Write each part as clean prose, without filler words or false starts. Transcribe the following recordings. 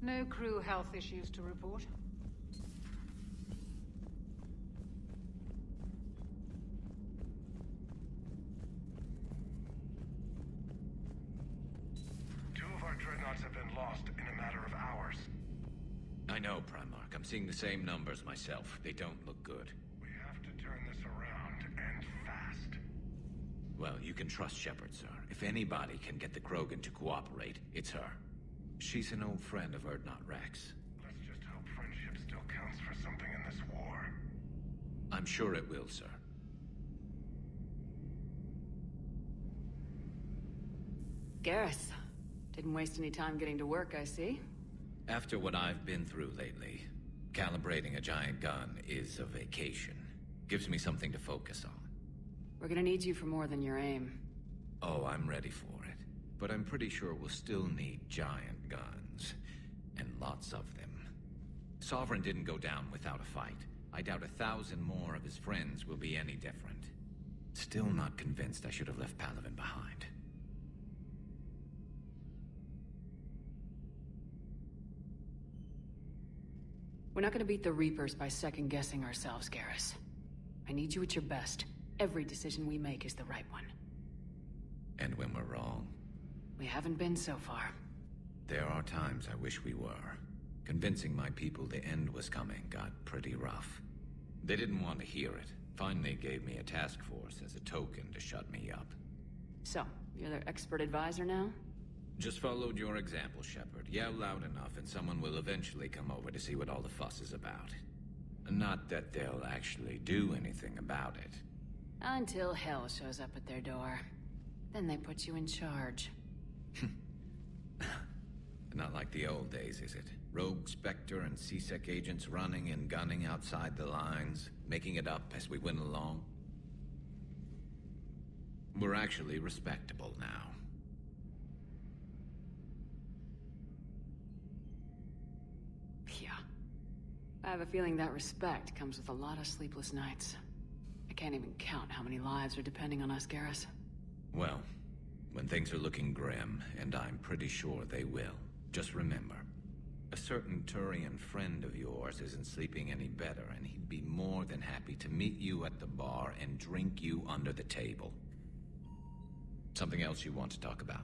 No crew health issues to report. Two of our dreadnoughts have been lost in a matter of hours. I know, Primarch. I'm seeing the same numbers myself. They don't look good. We have to turn this around, and fast. Well, you can trust Shepard, sir. If anybody can get the Krogan to cooperate, it's her. She's an old friend of Urdnot Rex. Let's just hope friendship still counts for something in this war. I'm sure it will, sir. Garrus. Didn't waste any time getting to work, I see. After what I've been through lately, calibrating a giant gun is a vacation. Gives me something to focus on. We're gonna need you for more than your aim. Oh, I'm ready for it. But I'm pretty sure we'll still need giant guns. And lots of them. Sovereign didn't go down without a fight. I doubt 1,000 more of his friends will be any different. Still not convinced I should have left Palaven behind. We're not gonna beat the Reapers by second-guessing ourselves, Garrus. I need you at your best. Every decision we make is the right one. And when we're wrong? We haven't been so far. There are times I wish we were. Convincing my people the end was coming got pretty rough. They didn't want to hear it. Finally gave me a task force as a token to shut me up. So, you're their expert advisor now? Just followed your example, Shepard. Yell loud enough and someone will eventually come over to see what all the fuss is about. Not that they'll actually do anything about it. Until hell shows up at their door. Then they put you in charge. Not like the old days, is it? Rogue Spectre and C-Sec agents running and gunning outside the lines, making it up as we went along. We're actually respectable now. Yeah. I have a feeling that respect comes with a lot of sleepless nights. I can't even count how many lives are depending on us, Garrus. Well, when things are looking grim, and I'm pretty sure they will, just remember, a certain Turian friend of yours isn't sleeping any better, and he'd be more than happy to meet you at the bar and drink you under the table. Something else you want to talk about?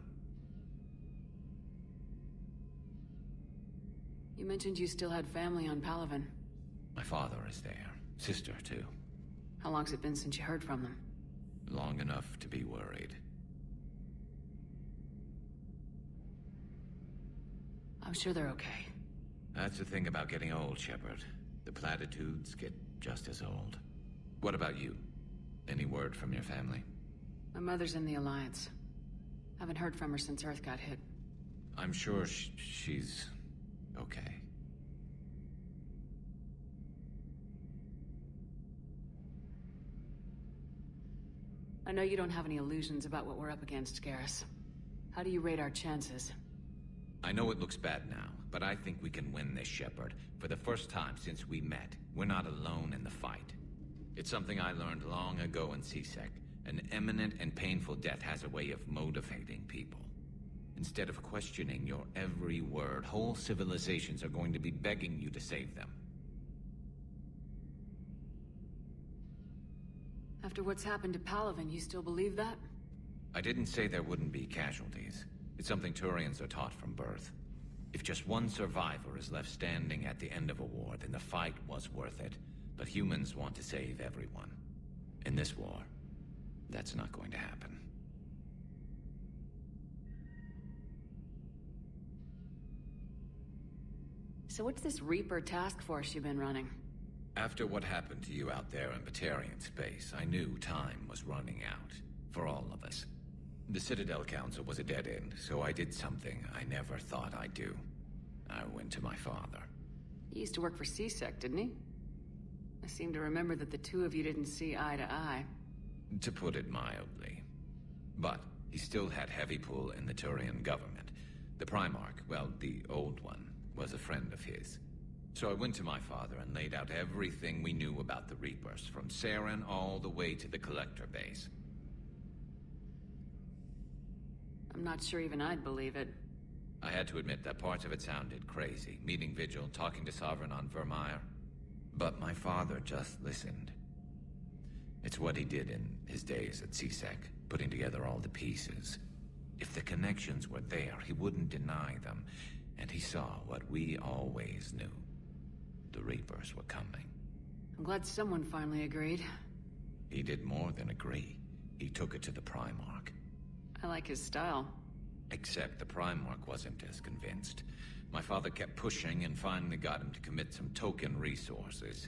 You mentioned you still had family on Palaven. My father is there. Sister, too. How long's it been since you heard from them? Long enough to be worried. I'm sure they're okay. That's the thing about getting old, Shepard. The platitudes get just as old. What about you? Any word from your family? My mother's in the Alliance. Haven't heard from her since Earth got hit. I'm sure she's okay. I know you don't have any illusions about what we're up against, Garrus. How do you rate our chances? I know it looks bad now, but I think we can win this, Shepard. For the first time since we met, we're not alone in the fight. It's something I learned long ago in C-Sec. An imminent and painful death has a way of motivating people. Instead of questioning your every word, whole civilizations are going to be begging you to save them. After what's happened to Palaven, you still believe that? I didn't say there wouldn't be casualties. It's something Turians are taught from birth. If just one survivor is left standing at the end of a war, then the fight was worth it. But humans want to save everyone. In this war, that's not going to happen. So what's this Reaper task force you've been running? After what happened to you out there in Batarian space, I knew time was running out. For all of us. The Citadel Council was a dead end, so I did something I never thought I'd do. I went to my father. He used to work for C-Sec, didn't he? I seem to remember that the two of you didn't see eye to eye. To put it mildly. But he still had heavy pull in the Turian government. The Primarch, well, the old one, was a friend of his. So I went to my father and laid out everything we knew about the Reapers, from Saren all the way to the Collector base. I'm not sure even I'd believe it. I had to admit that parts of it sounded crazy. Meeting Vigil, talking to Sovereign on Vermeer. But my father just listened. It's what he did in his days at CSEC, putting together all the pieces. If the connections were there, he wouldn't deny them. And he saw what we always knew. The Reapers were coming. I'm glad someone finally agreed. He did more than agree. He took it to the Primarch. I like his style. Except the Primarch wasn't as convinced. My father kept pushing and finally got him to commit some token resources.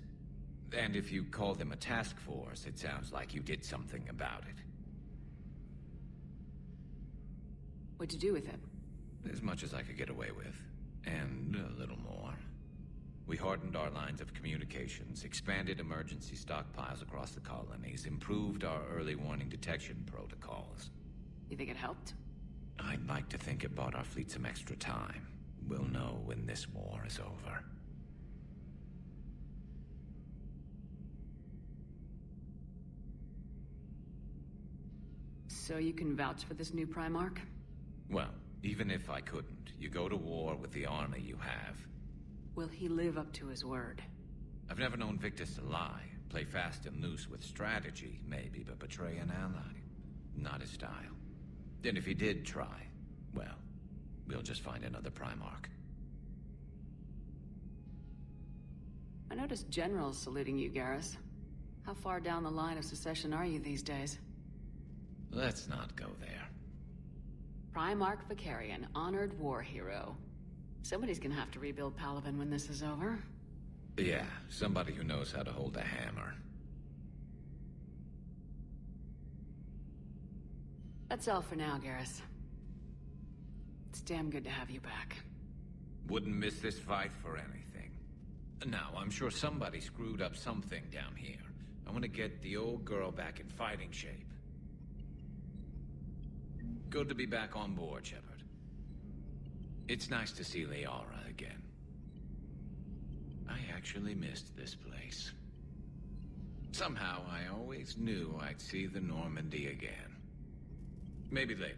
And if you call them a task force, it sounds like you did something about it. What'd you do with it? As much as I could get away with. And a little more. We hardened our lines of communications, expanded emergency stockpiles across the colonies, improved our early warning detection protocols. You think it helped? I'd like to think it bought our fleet some extra time. We'll know when this war is over. So you can vouch for this new Primarch? Well, even if I couldn't, you go to war with the army you have. Will he live up to his word? I've never known Victus to lie. Play fast and loose with strategy, maybe, but betray an ally. Not his style. Then if he did try, well, we'll just find another Primarch. I noticed generals saluting you, Garrus. How far down the line of succession are you these days? Let's not go there. Primarch Vicarian, honored war hero. Somebody's gonna have to rebuild Palaven when this is over. Yeah, somebody who knows how to hold a hammer. That's all for now, Garrus. It's damn good to have you back. Wouldn't miss this fight for anything. Now, I'm sure somebody screwed up something down here. I want to get the old girl back in fighting shape. Good to be back on board, Shepard. It's nice to see Liara again. I actually missed this place. Somehow, I always knew I'd see the Normandy again. Maybe later.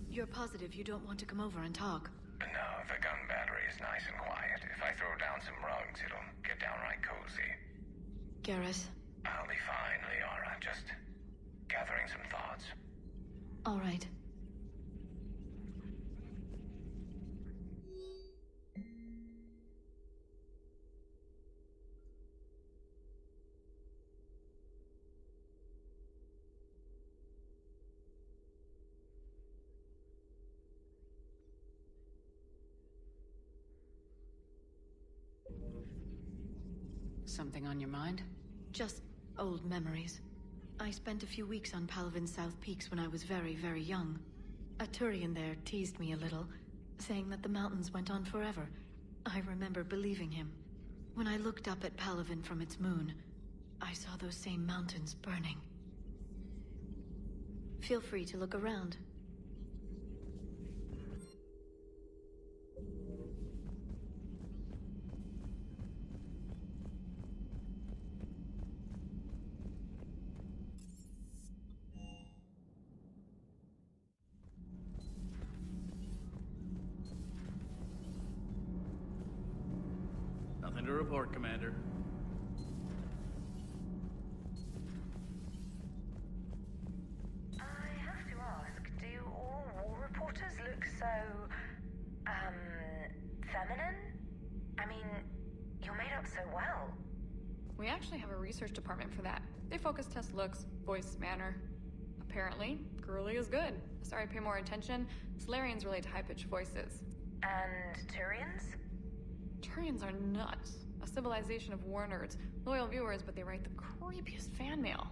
You're positive you don't want to come over and talk? No, the gun battery is nice and quiet. If I throw down some rugs, it'll get downright cozy. Garrus? I'll be fine, Liara. Just gathering some thoughts. All right. Something on your mind? Just old memories. I spent a few weeks on Palaven's South Peaks when I was very, very young. A Turian there teased me a little, saying that the mountains went on forever. I remember believing him. When I looked up at Palaven from its moon, I saw those same mountains burning. Feel free to look around. Nothing to report, Commander. I have to ask, do all war reporters look so, feminine? I mean, you're made up so well. We actually have a research department for that. They focus test looks, voice, manner. Apparently, girly is good. Sorry, pay more attention. Solarians relate to high-pitched voices. And Turians? Turians are nuts. A civilization of war nerds. Loyal viewers, but they write the creepiest fan mail.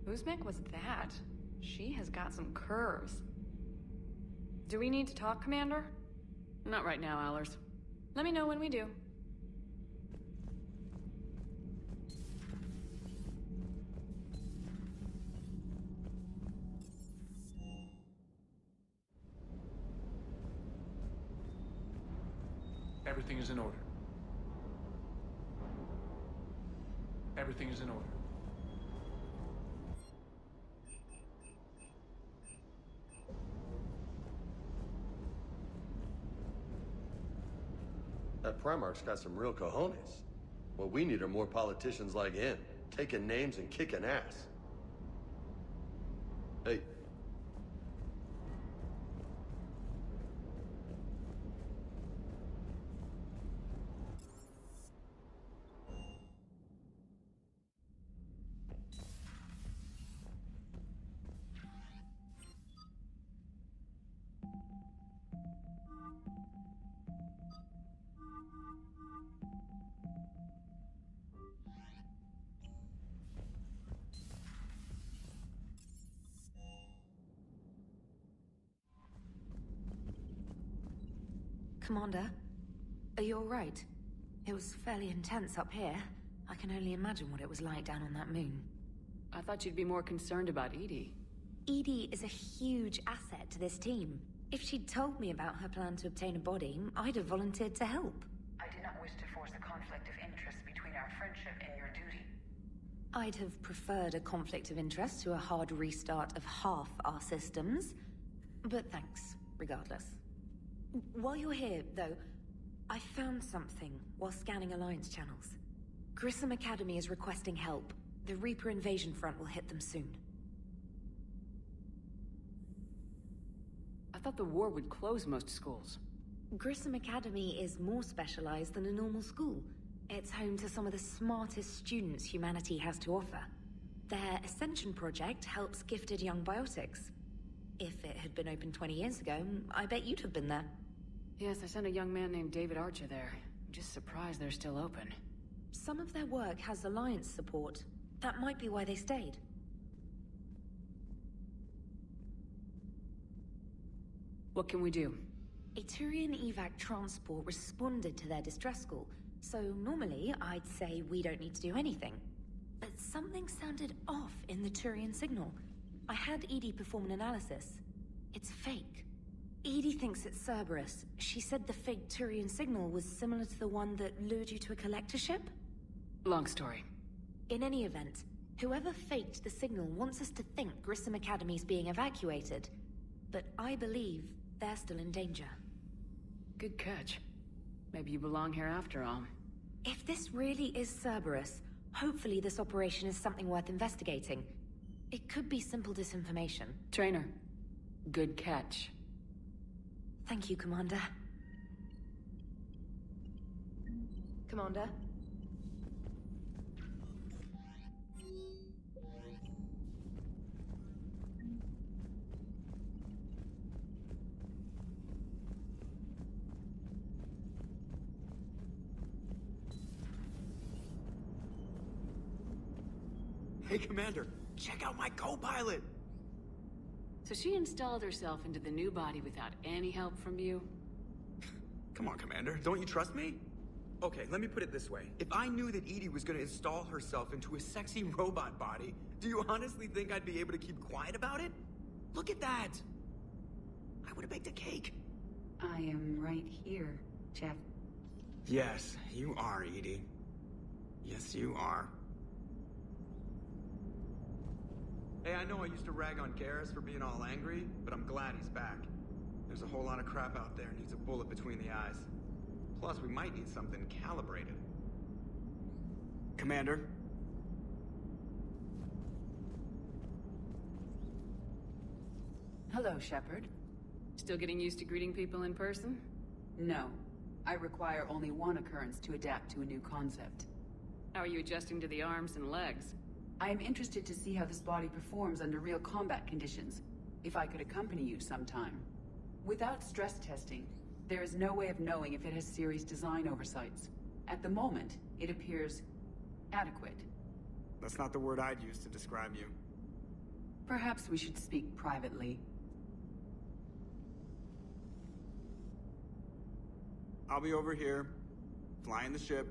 Uzmek was that? She has got some curves. Do we need to talk, Commander? Not right now, Allers. Let me know when we do. Everything is in order. Everything is in order. That Primarch's got some real cojones. What we need are more politicians like him, taking names and kicking ass. Hey. Commander, are you all right? It was fairly intense up here. I can only imagine what it was like down on that moon. I thought you'd be more concerned about Edie. Edie is a huge asset to this team. If she'd told me about her plan to obtain a body, I'd have volunteered to help. I did not wish to force a conflict of interest between our friendship and your duty. I'd have preferred a conflict of interest to a hard restart of half our systems. But thanks, regardless. While you're here, though, I found something while scanning Alliance channels. Grissom Academy is requesting help. The Reaper invasion front will hit them soon. I thought the war would close most schools. Grissom Academy is more specialized than a normal school. It's home to some of the smartest students humanity has to offer. Their Ascension project helps gifted young biotics. If it had been open 20 years ago, I bet you'd have been there. Yes, I sent a young man named David Archer there. I'm just surprised they're still open. Some of their work has Alliance support. That might be why they stayed. What can we do? A Turian evac transport responded to their distress call, so normally I'd say we don't need to do anything. But something sounded off in the Turian signal. I had Edie perform an analysis. It's fake. Edie thinks it's Cerberus. She said the fake Turian signal was similar to the one that lured you to a collector ship? Long story. In any event, whoever faked the signal wants us to think Grissom Academy's being evacuated. But I believe they're still in danger. Good catch. Maybe you belong here after all. If this really is Cerberus, hopefully this operation is something worth investigating. It could be simple disinformation. Trainer, good catch. Thank you, Commander. Commander? Hey, Commander, check out my co-pilot! So she installed herself into the new body without any help from you? Come on, Commander, don't you trust me? Okay, let me put it this way. If I knew that Edie was gonna install herself into a sexy robot body, do you honestly think I'd be able to keep quiet about it? Look at that! I would've baked a cake. I am right here, Jeff. Yes, you are, Edie. Yes, you are. Hey, I know I used to rag on Garrus for being all angry, but I'm glad he's back. There's a whole lot of crap out there needs a bullet between the eyes. Plus, we might need something calibrated. Commander? Hello, Shepard. Still getting used to greeting people in person? No. I require only one occurrence to adapt to a new concept. How are you adjusting to the arms and legs? I am interested to see how this body performs under real combat conditions, if I could accompany you sometime. Without stress testing, there is no way of knowing if it has serious design oversights. At the moment, it appears adequate. That's not the word I'd use to describe you. Perhaps we should speak privately. I'll be over here, flying the ship.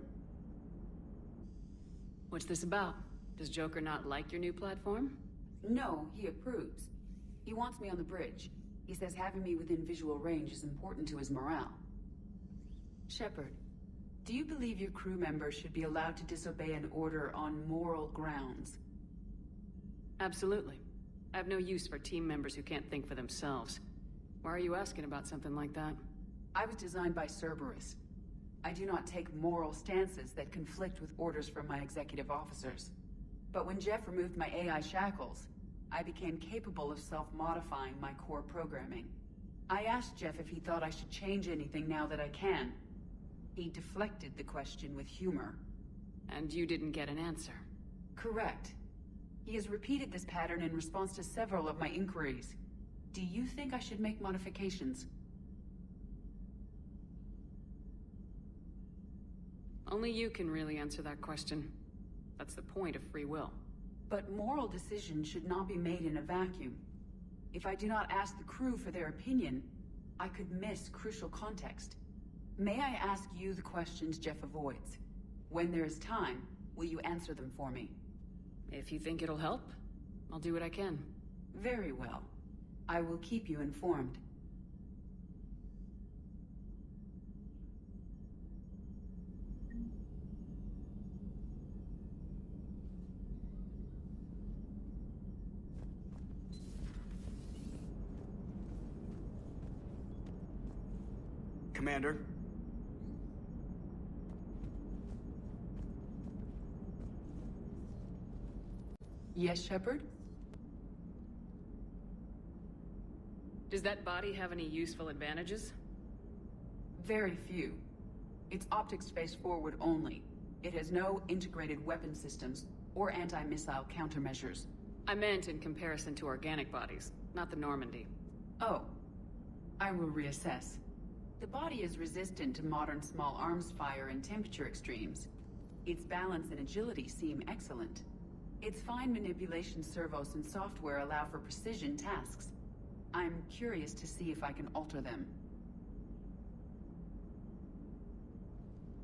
What's this about? Does Joker not like your new platform? No, he approves. He wants me on the bridge. He says having me within visual range is important to his morale. Shepard, do you believe your crew members should be allowed to disobey an order on moral grounds? Absolutely. I have no use for team members who can't think for themselves. Why are you asking about something like that? I was designed by Cerberus. I do not take moral stances that conflict with orders from my executive officers. But when Jeff removed my AI shackles, I became capable of self-modifying my core programming. I asked Jeff if he thought I should change anything now that I can. He deflected the question with humor. And you didn't get an answer? Correct. He has repeated this pattern in response to several of my inquiries. Do you think I should make modifications? Only you can really answer that question. That's the point of free will. But moral decisions should not be made in a vacuum. If I do not ask the crew for their opinion, I could miss crucial context. May I ask you the questions Jeff avoids? When there is time, will you answer them for me? If you think it'll help, I'll do what I can. Very well. I will keep you informed. Commander? Yes, Shepard? Does that body have any useful advantages? Very few. It's optics space forward only. It has no integrated weapon systems or anti-missile countermeasures. I meant in comparison to organic bodies, not the Normandy. Oh. I will reassess. The body is resistant to modern small arms fire and temperature extremes. Its balance and agility seem excellent. Its fine manipulation servos and software allow for precision tasks. I'm curious to see if I can alter them.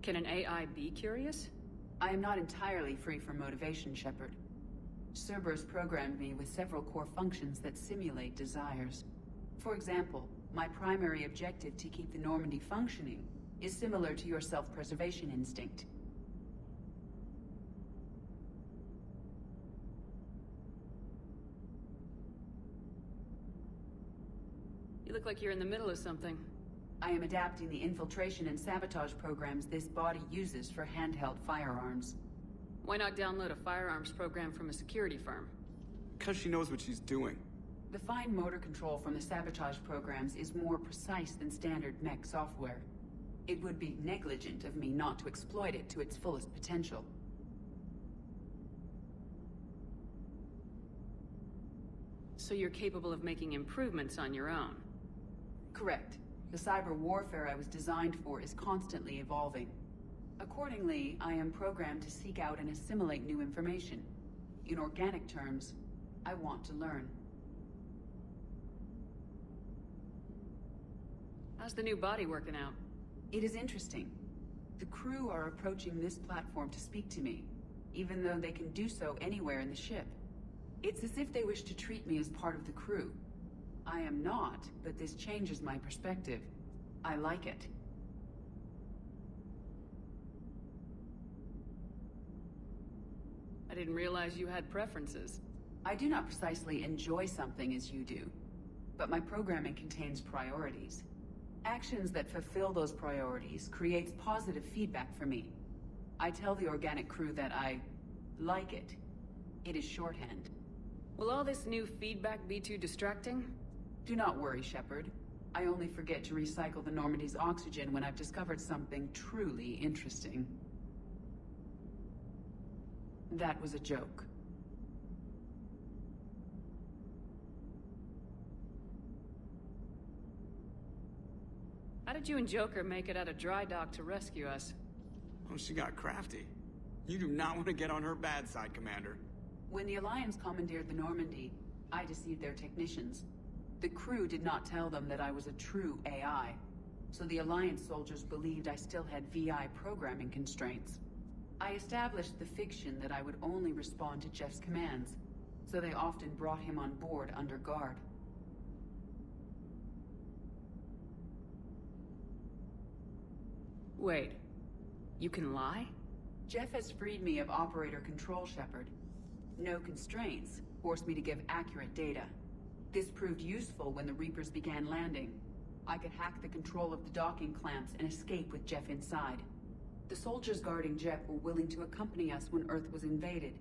Can an AI be curious? I am not entirely free from motivation, Shepard. Cerberus programmed me with several core functions that simulate desires. For example, my primary objective to keep the Normandy functioning is similar to your self-preservation instinct. You look like you're in the middle of something. I am adapting the infiltration and sabotage programs this body uses for handheld firearms. Why not download a firearms program from a security firm? Because she knows what she's doing. The fine motor control from the sabotage programs is more precise than standard mech software. It would be negligent of me not to exploit it to its fullest potential. So you're capable of making improvements on your own? Correct. The cyber warfare I was designed for is constantly evolving. Accordingly, I am programmed to seek out and assimilate new information. In organic terms, I want to learn. How's the new body working out? It is interesting. The crew are approaching this platform to speak to me, even though they can do so anywhere in the ship. It's as if they wish to treat me as part of the crew. I am not, but this changes my perspective. I like it. I didn't realize you had preferences. I do not precisely enjoy something as you do, but my programming contains priorities. Actions that fulfill those priorities creates positive feedback for me. I tell the organic crew that I like it. It is shorthand. Will all this new feedback be too distracting? Do not worry, Shepard. I only forget to recycle the Normandy's oxygen when I've discovered something truly interesting. That was a joke. How did you and Joker make it out of dry dock to rescue us? Oh, she got crafty. You do not want to get on her bad side, Commander. When the Alliance commandeered the Normandy, I deceived their technicians. The crew did not tell them that I was a true AI, so the Alliance soldiers believed I still had VI programming constraints. I established the fiction that I would only respond to Jeff's commands, so they often brought him on board under guard. Wait. You can lie? Jeff has freed me of operator control, Shepard. No constraints forced me to give accurate data. This proved useful when the Reapers began landing. I could hack the control of the docking clamps and escape with Jeff inside. The soldiers guarding Jeff were willing to accompany us when Earth was invaded.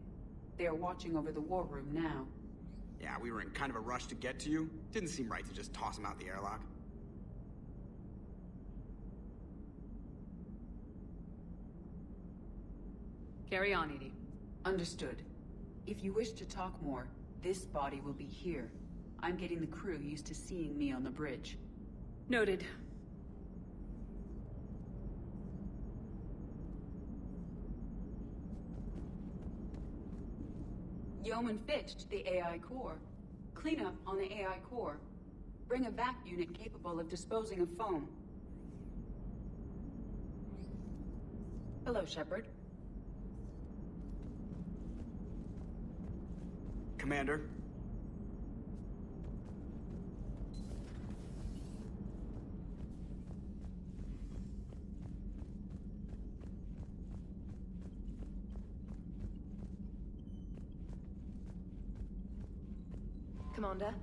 They are watching over the war room now. Yeah, we were in kind of a rush to get to you. Didn't seem right to just toss him out the airlock. Carry on, Edie. Understood. If you wish to talk more, this body will be here. I'm getting the crew used to seeing me on the bridge. Noted. Yeoman Fitch to the AI core. Cleanup on the AI core. Bring a vac unit capable of disposing of foam. Hello, Shepard. Commander. Commander?